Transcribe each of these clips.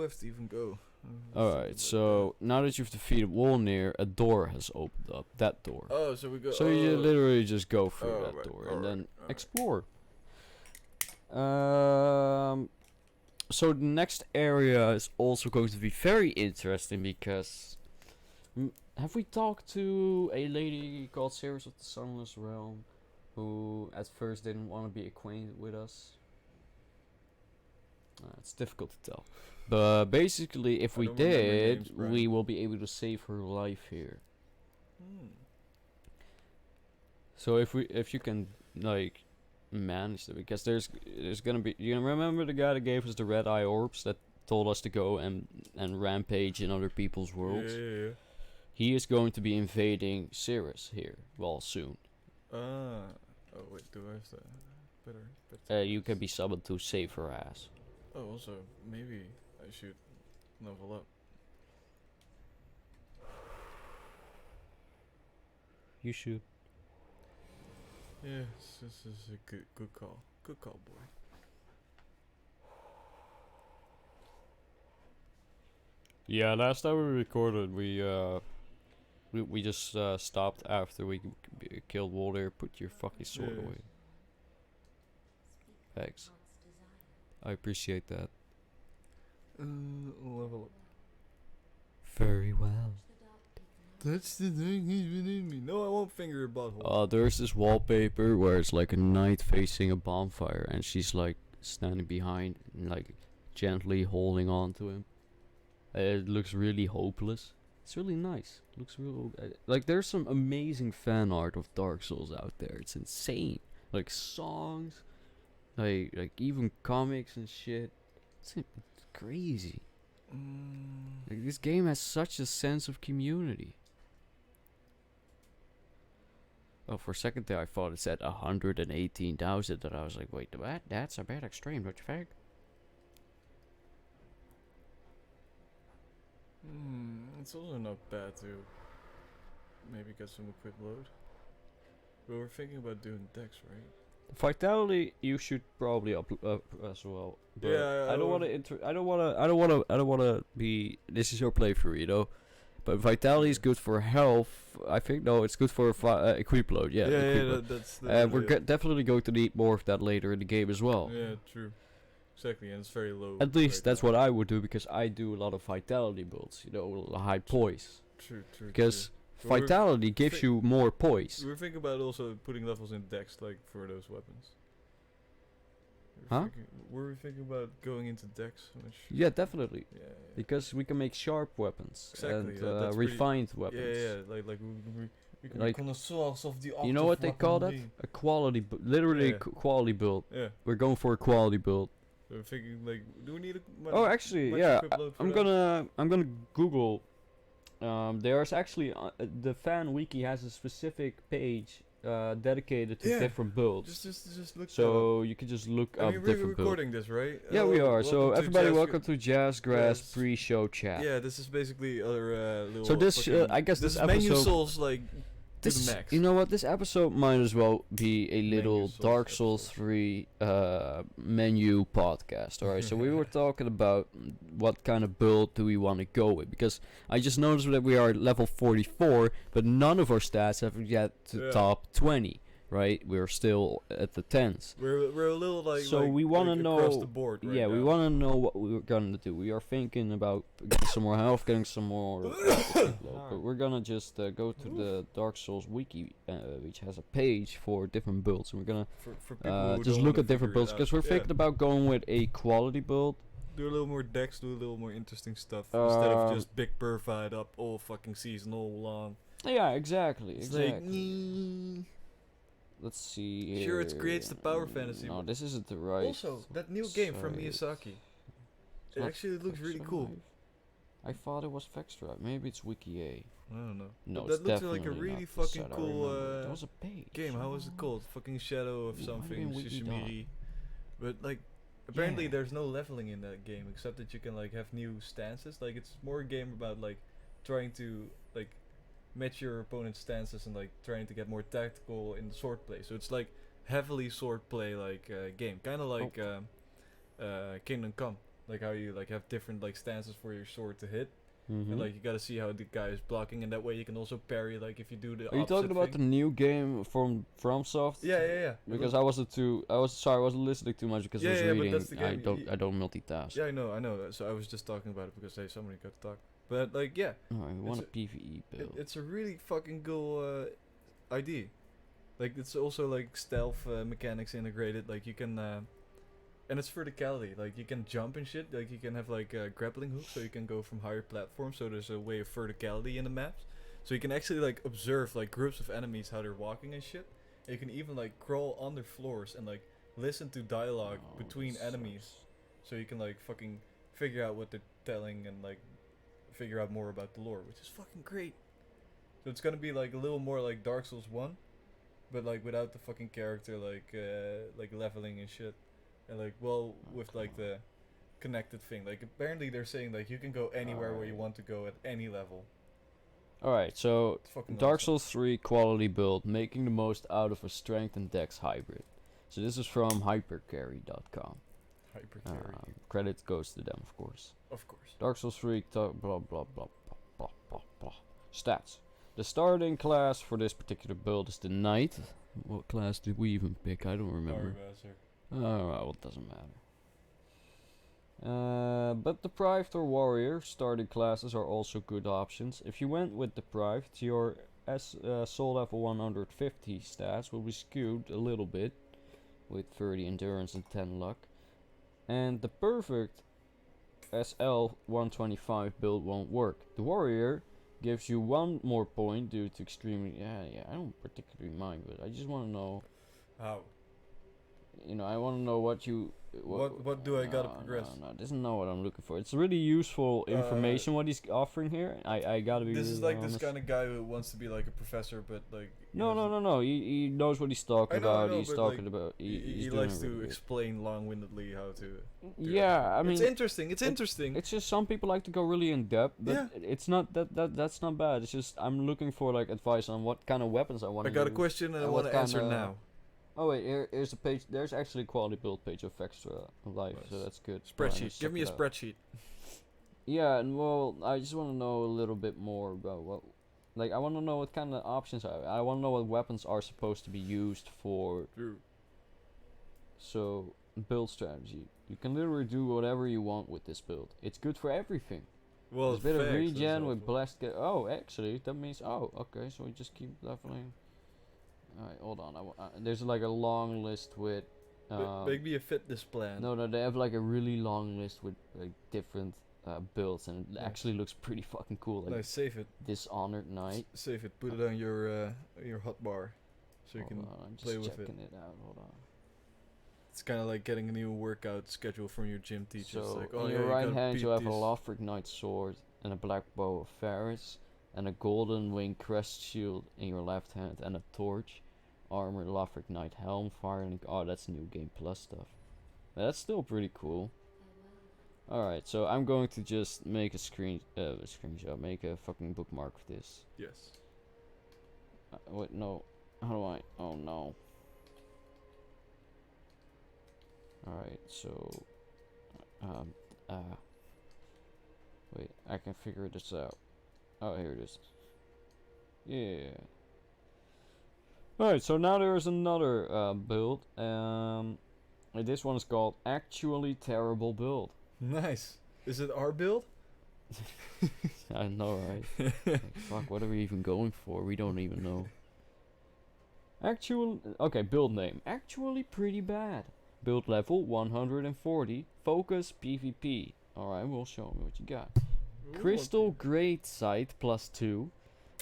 do I have to even go? Alright, so now that you've defeated Wolnir, a door has opened up. That door. Oh, so we go. So you literally just go through Oh, that right, door and alright, then alright. explore. So the next area is also going to be very interesting because have we talked to a lady called Series of the Sunless Realm who at first didn't want to be acquainted with us? It's difficult to tell, but basically if we did, we will be able to save her life here. So if you can like manage it, because there's gonna be, you remember the guy that gave us the red eye orbs that told us to go and rampage in other people's worlds? Yeah. He is going to be invading Cirrus here, well, soon. Oh wait, do I have to better You can be summoned to save her ass. Oh, also maybe I should level up. You should. Yeah, this is a good call. Good call, boy. Yeah, last time we recorded, we just stopped after we killed Walder. Put your fucking sword away. Thanks. I appreciate that. Level up. Very well. That's the thing he's within me. No, I won't finger your butthole. There's this wallpaper where it's like a knight facing a bonfire, and she's like standing behind, and, like gently holding on to him. It looks really hopeless. It's really nice. Looks real. Like there's some amazing fan art of Dark Souls out there. It's insane. Like songs, like even comics and shit. It's crazy. Like this game has such a sense of community. Oh, for a second there I thought it said 118,000, and I was like, wait, what? That's a bit extreme, don't you think? It's also not bad to maybe get some equip load. But we're thinking about doing Dex, right? Vitality you should probably up as well. But Yeah, I don't want to I don't want to be, this is your playthrough, you know. But Vitality is good for health. I think no, it's good for equip load. Yeah, that's. We're definitely going to need more of that later in the game as well. Yeah, true. Exactly, and it's very low. At least that's what I would do, because I do a lot of Vitality builds. You know, high poise. True. Because Vitality gives you more poise. We were thinking about also putting levels in Dex, like for those weapons. Huh? Were we thinking about going into Dex? Yeah, definitely. Yeah. Because we can make sharp weapons Exactly, and refined weapons. Yeah, like we can Like, be connoisseurs of the art. You know what they call that? A quality, literally quality build. Yeah. We're going for a quality build. We're thinking like, do we need a? Oh, actually, yeah. I'm gonna Google. There's actually the fan wiki has a specific page dedicated to different builds. Just look. So you can just look up different builds. We're recording this, right? Yeah, we are. So everybody, welcome to Jazzgrass Yes. pre-show chat. Yeah, this is basically other little. So this, I guess this menu episode. Souls like. This, to the max. you know what? This episode might as well be a little Souls Dark Souls 3 menu podcast. Alright, so we were talking about what kind of build do we want to go with, because I just noticed that we are at level 44, but none of our stats have yet to top 20. Right, we're still at the 10s. We're a little like. So like, we want to know. Across the board right we now. want to know what we're gonna do. We are thinking about getting some more health, getting some more. But we're gonna just go to the Dark Souls wiki, which has a page for different builds, and we're gonna for people who just don't look wanna at different figure it builds, out. because we're thinking about going with a quality build. Do a little more Dex, do a little more interesting stuff instead of just big Purified up all fucking season all long. Yeah, exactly. It's exactly. like. Let's see here. Sure, it creates the power fantasy. No, this isn't the right. Also, that new game from Miyazaki. It actually looks really cool. I thought it was Vex Drive. Maybe it's Wiki A. I don't know. No, that it's looks like a definitely really not fucking set, I cool remember. There was a page. game. How was it called? Fucking Shadow of It might something, have been Wiki Shishimiri. But like, apparently Yeah. there's no leveling in that game except that you can like have new stances. Like it's more a game about like trying to like match your opponent's stances and like trying to get more tactical in the sword play. So it's like heavily sword play like game, kind of like Kingdom Come. like how you like have different like stances for your sword to hit, Mm-hmm. and like you gotta see how the guy is blocking, and that way you can also parry. Like if you do the Are you talking opposite about the thing. new game from FromSoft? Yeah, yeah, yeah. Because I wasn't too. I was sorry. I wasn't listening too much because I was Yeah, but reading. that's the game. I don't multitask. Yeah, I know. So I was just talking about it because hey, somebody got to talk. But like, yeah, No, I want a It's PVE build. it's a really fucking cool idea. Like it's also like stealth mechanics integrated. Like you can, and it's verticality. Like you can jump and shit. Like you can have like grappling hooks, so you can go from higher platforms. So there's a way of verticality in the maps. So you can actually like observe like groups of enemies how they're walking and shit. And you can even like crawl under floors and like listen to dialogue Oh, between this enemies. sucks. So you can like fucking figure out what they're telling and like figure out more about the lore, which is fucking great. So it's gonna be like a little more like Dark Souls 1, but like without the fucking character like leveling and shit. And like well with like the connected thing. Like apparently they're saying like you can go anywhere where you want to go at any level. Alright, so It's fucking Dark awesome. Souls 3 quality build, making the most out of a strength and dex hybrid. So this is from hypercarry.com. Hyper carry. Credit goes to them, of course. Of course. Dark Souls 3, blah blah blah blah blah blah blah. Stats. The starting class for this particular build is the Knight. What class did we even pick? I don't remember. Oh, well, it doesn't matter. But Deprived or Warrior starting classes are also good options. If you went with Deprived, your soul level 150 stats will be skewed a little bit with 30 endurance and 10 luck. And the perfect SL 125 build won't work. The Warrior gives you one more point due to extremely... Yeah, I don't particularly mind, but I just want to know... How? You know, I want to know what you... What do I gotta progress? No, this is not what I'm looking for. It's really useful information what he's offering here. I gotta be This really is like honest. this kind of guy who wants to be like a professor, but like No. He knows what he's talking about. He's but, talking like, about. He's he doing likes it to really good. explain long-windedly how to. Yeah, I mean, it's interesting. It's interesting. it's just some people like to go really in depth, but Yeah. it's not that's not bad. It's just I'm looking for like advice on what kind of weapons I want I to got a use. question and I and want what to answer kinda- now. Oh wait, here's a page. There's actually a quality build page of extra life, so Nice. that's good. Spreadsheet. Give me a spreadsheet. spreadsheet. Yeah, and well, I just want to know a little bit more about what, like, I want to know what kind of options are. I want to know what weapons are supposed to be used for. True. So, build strategy. You can literally do whatever you want with this build. It's good for everything. Well, There's a bit of facts, that's regen with helpful. blessed. Oh, actually, that means. Oh, okay. So we just keep leveling. Alright, hold on. There's like a long list with. Make me a fitness plan. No, they have like a really long list with like different builds, and it Nice. actually looks pretty fucking cool. Like Nice. Save it. Dishonored Knight. Save it. Put it on your hotbar, so you Hold can on, I'm just play with it. checking it out. Hold on. It's kind of like getting a new workout schedule from your gym teacher. It's So like, oh in yeah, your you right gotta hand beat you have a these. Lothric Knight sword and a black bow of Ferris, and a golden wing crest shield in your left hand, and a torch, armor, Lothric Knight helm, firing. Oh, that's new game plus stuff. But that's still pretty cool. Alright, so I'm going to just make a screenshot, make a fucking bookmark of this. Yes. Wait, no. How do I? Oh no. Alright, so. Wait, I can figure this out. Oh, here it is. Yeah. Alright, so now there's another build. This one is called Actually Terrible Build. Nice. Is it our build? I know, right? Like, fuck, what are we even going for? We don't even know. Okay, build name. Actually pretty bad. Build level 140. Focus PvP. Alright, well, show me what you got. Crystal Great Sight +2.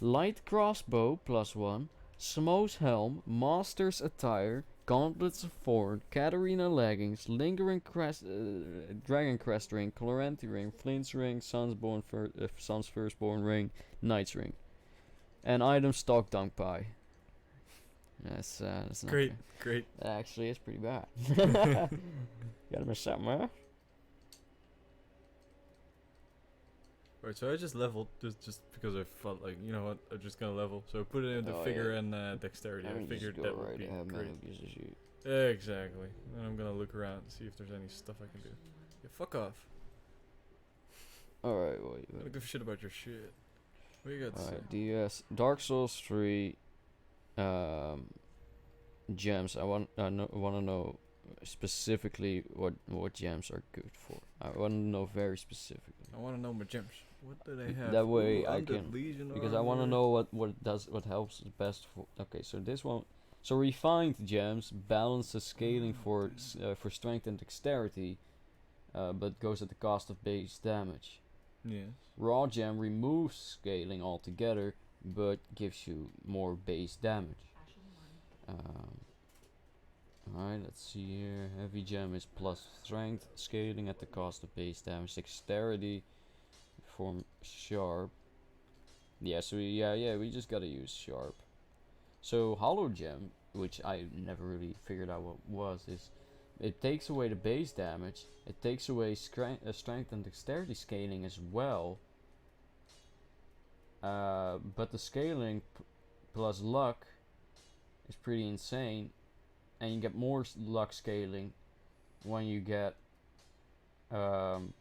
Light Crossbow +1. Smo's Helm. Master's Attire. Gauntlets of Thorn. Katarina Leggings. Lingering Crest. Dragon Crest Ring. Chloranthy Ring. Flint's Ring. Sun's Firstborn Ring. Knight's Ring. And item stock Dunk Pie. That's not Great, bad. great. Actually, it's pretty bad. Gotta miss something, huh? Alright, so I just leveled just because I felt like, you know what, I'm just gonna level. So I put it in the Oh, figure yeah. and dexterity. I mean, figured just go that would right be ahead, man. great. Who gives a shit? Exactly. And I'm gonna look around and see if there's any stuff I can do. Yeah, fuck off. Alright, I don't wait. give a shit about your shit. What you got to say? Alright, DS Dark Souls 3 gems. I want to know specifically what gems are good for. I want to know very specifically. I want to know my gems. What do they have? That way I Undead can, Legion because I want to armor. know what helps best for. Okay, so this one. So refined gems balance the scaling for strength and dexterity, but goes at the cost of base damage. Yes. Raw gem removes scaling altogether, but gives you more base damage. Alright, let's see here. Heavy gem is plus strength, scaling at the cost of base damage, dexterity, form sharp. Yeah, so we just gotta use sharp. So hollow gem, which I never really figured out what was, is it takes away the base damage, it takes away strength and dexterity scaling as well. But the scaling plus luck is pretty insane, and you get more luck scaling when you get when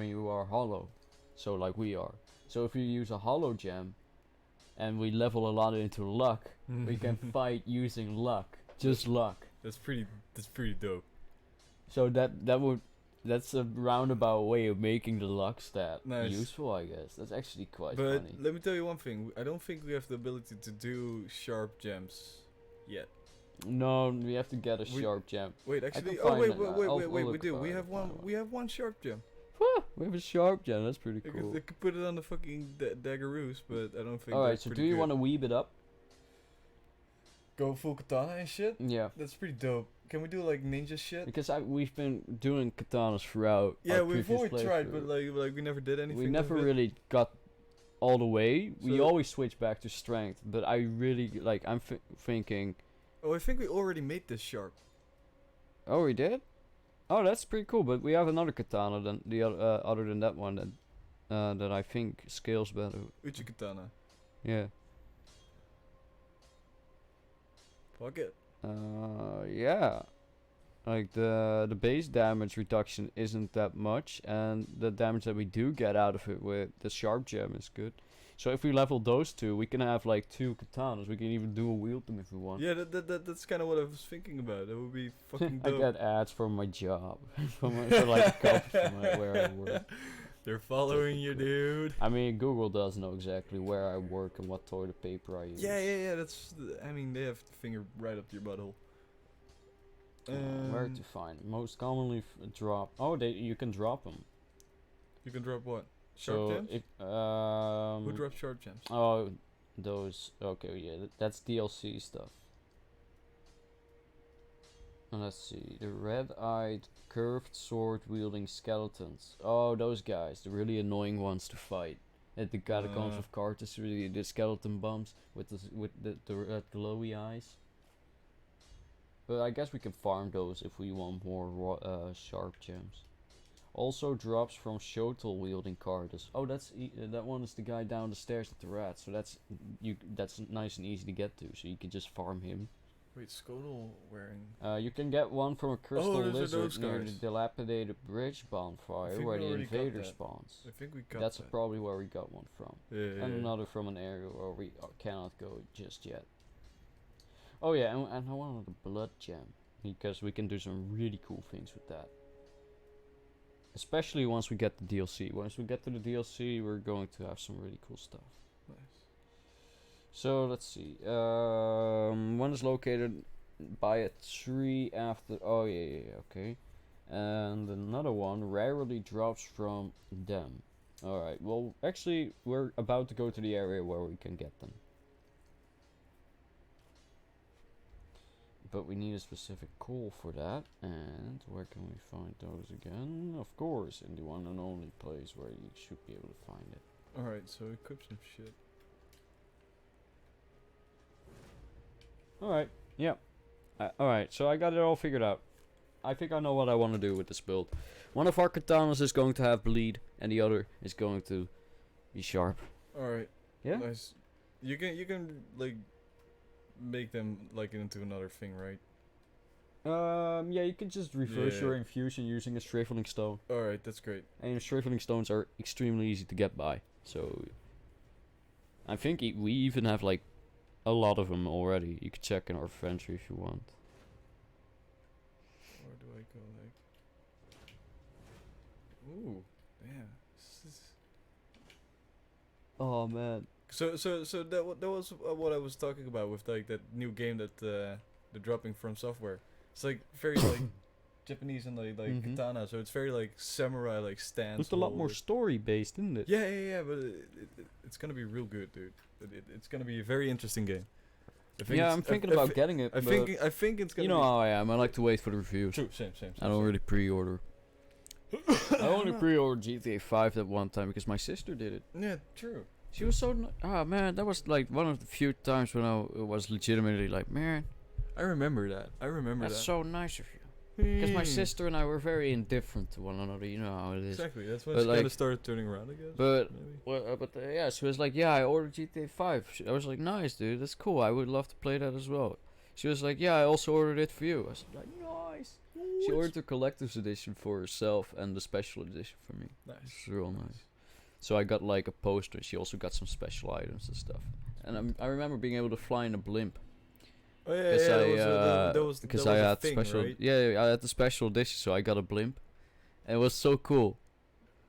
you are hollow, so like we are. So if you use a hollow gem and we level a lot into luck, we can fight using luck, just luck. That's pretty dope. So that's a roundabout way of making the luck stat Nice. useful, I guess. That's actually quite But funny. let me tell you one thing. I don't think we have the ability to do sharp gems yet. No, we have to get a We- sharp gem. Wait, I actually, can oh find wait, it. wait, I'll we look do. for We it, have find one. one. We have one sharp gem. We have a sharp gem. That's pretty I cool. could put it on the fucking daggeroos, but I don't think. All right. that's So do pretty you good. want to weeb it up? Go full katana and shit? Yeah. That's pretty dope. Can we do like ninja shit? Because we've been doing katanas throughout. Yeah, our we've previous always tried, but playthrough. like we never did anything. We with never it. really got all the way. We So- always switch back to strength, but I really like. I'm thinking. Oh, I think we already made this sharp. Oh, we did. Oh, that's pretty cool. But we have another katana than the other than that one that I think scales better. Uchi katana. Yeah. Fuck it. Yeah. Like the base damage reduction isn't that much, and the damage that we do get out of it with the sharp gem is good. So if we level those two, we can have like 2 katanas. We can even dual wield them if we want. Yeah, that's kind of what I was thinking about. That would be fucking I dope. get ads from my job, for like a company from where I work. They're following you, dude. I mean, Google does know exactly where I work and what toilet paper I use. Yeah. I mean, they have the finger right up your butthole. Where to find most commonly drop? Oh, you can drop them. You can drop what? Sharp So gems? if Who drops sharp gems? oh, those. Okay, yeah, that's DLC stuff. And let's see, the red-eyed, curved sword-wielding skeletons. Oh, those guys, the really annoying ones to fight. At the catacombs of Carthage, really, the skeleton bums with the red glowy eyes. But I guess we can farm those if we want more sharp gems. Also drops from Shotel wielding Carthage. Oh, that one is the guy down the stairs at the rat. So that's nice and easy to get to. So you can just farm him. Wait, Skodal wearing... You can get one from a crystal those are lizard those near the guys. dilapidated bridge bonfire think where we the already got invader that. spawns. I think we got That's that. probably where we got one from. Yeah. And another from an area where we cannot go just yet. Oh yeah, and I wanted the blood gem, because we can do some really cool things with that. Especially once we get the DLC. Once we get to the DLC, we're going to have some really cool stuff. Nice. So let's see. One is located by a tree after. Oh yeah, okay. And another one rarely drops from them. Alright, well, actually, we're about to go to the area where we can get them. But we need a specific call for that. And where can we find those again? Of course, in the one and only place where you should be able to find it. Alright, so equip some shit. Alright, yeah. Alright, so I got it all figured out. I think I know what I want to do with this build. One of our katanas is going to have bleed, and the other is going to be sharp. Alright. Yeah? Nice. You can like make them like into another thing, right? Yeah, you can just reverse Yeah. your infusion using a shriveling stone. Alright, that's great. And shriveling stones are extremely easy to get by. So, I think we even have like a lot of them already. You can check in our inventory if you want. Where do I go, like... Ooh, damn. This is... Oh man. So that was what I was talking about with like that new game that they're dropping from software. It's like very like Japanese and like katana, so it's very like samurai like stance. It's a lot hold more it. story based, isn't it? Yeah, but it's gonna be real good, dude. It's gonna be a very interesting game. I think Yeah, it's- I'm thinking I about thi- getting it. I think it's gonna. You know be how I am. I like to wait for the reviews. True, same. I don't really pre-order. I only pre-ordered GTA 5 that one time because my sister did it. Yeah, true. She was so man, that was like one of the few times when I was legitimately like, man, I remember that. that's that. so nice of you. Because my sister and I were very indifferent to one another. You know how it is. Exactly. That's when But she kind like- of started turning around, I guess. But maybe. yeah, she was like, yeah, I ordered GTA 5. I was like, nice, dude, that's cool. I would love to play that as well. She was like, yeah, I also ordered it for you. I was like, nice. She ordered the collector's edition for herself and the special edition for me. Nice. It's real nice. So I got like a poster. She also got some special items and stuff. And I remember being able to fly in a blimp. Oh yeah, Because that I was a had thing, special. right? Yeah, I had the special edition, so I got a blimp. And it was so cool.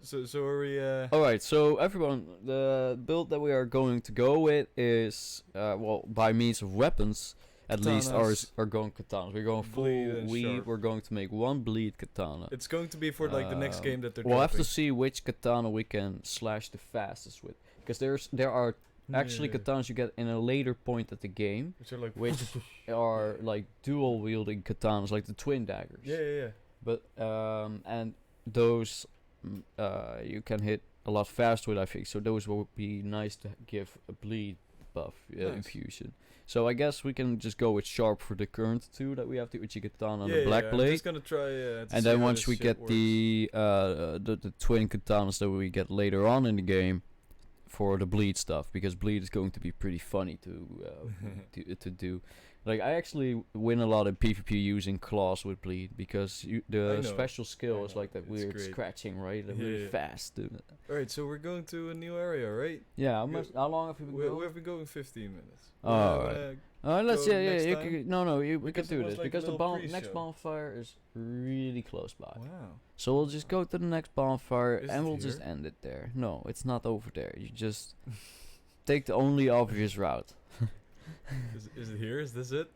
So are we? Alright, so everyone, the build that we are going to go with is, by means of weapons, at least ours Katanas. are going katanas. We're going full Bleed and weave. sharp. We're going to make one bleed katana. It's going to be for like the next game that they're. We'll have to dropping. see which katana we can slash the fastest with. Because there are actually Yeah. katanas you get in a later point of the game, Which are like. which are like dual wielding katanas, like the twin daggers. Yeah. But and those you can hit a lot faster with, I think. So those will be nice to give a bleed buff Nice. infusion. So I guess we can just go with sharp for the current two that we have, the Uchi katana and Yeah, the black I'm blade. just gonna try. To And see then how once this we shit get works. the twin katanas that we get later on in the game for the bleed stuff, because bleed is going to be pretty funny to do. Like I actually win a lot in PvP using claws with bleed, because I the know. special skill I is know. like that It's weird great. scratching, right? Like really Yeah. fast. All right, so we're going to a new area, right? Yeah, Go- how long have we been going? We've been going 15 minutes. Oh, alright. Let's go yeah, next you time? can, no, we can Because it do was this like a because the little next pre-show. bonfire is really close by. Wow. So we'll just go to the next bonfire Is and it we'll just here? end it there. No, it's not over there. You just take the only obvious route. Is it here? Is this it?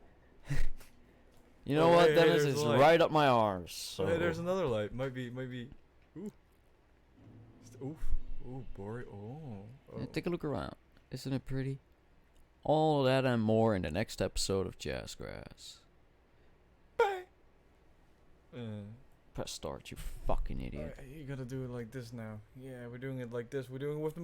You know Oh, what, hey, Dennis? there's It's a light. right up my arse. So Oh, hey, there's another light. Might be. Ooh. Ooh, boring. Oh. Take a look around. Isn't it pretty? All that and more in the next episode of Jazzgrass. Press start, you fucking idiot. You gotta do it like this now. Yeah, we're doing it like this. We're doing it with the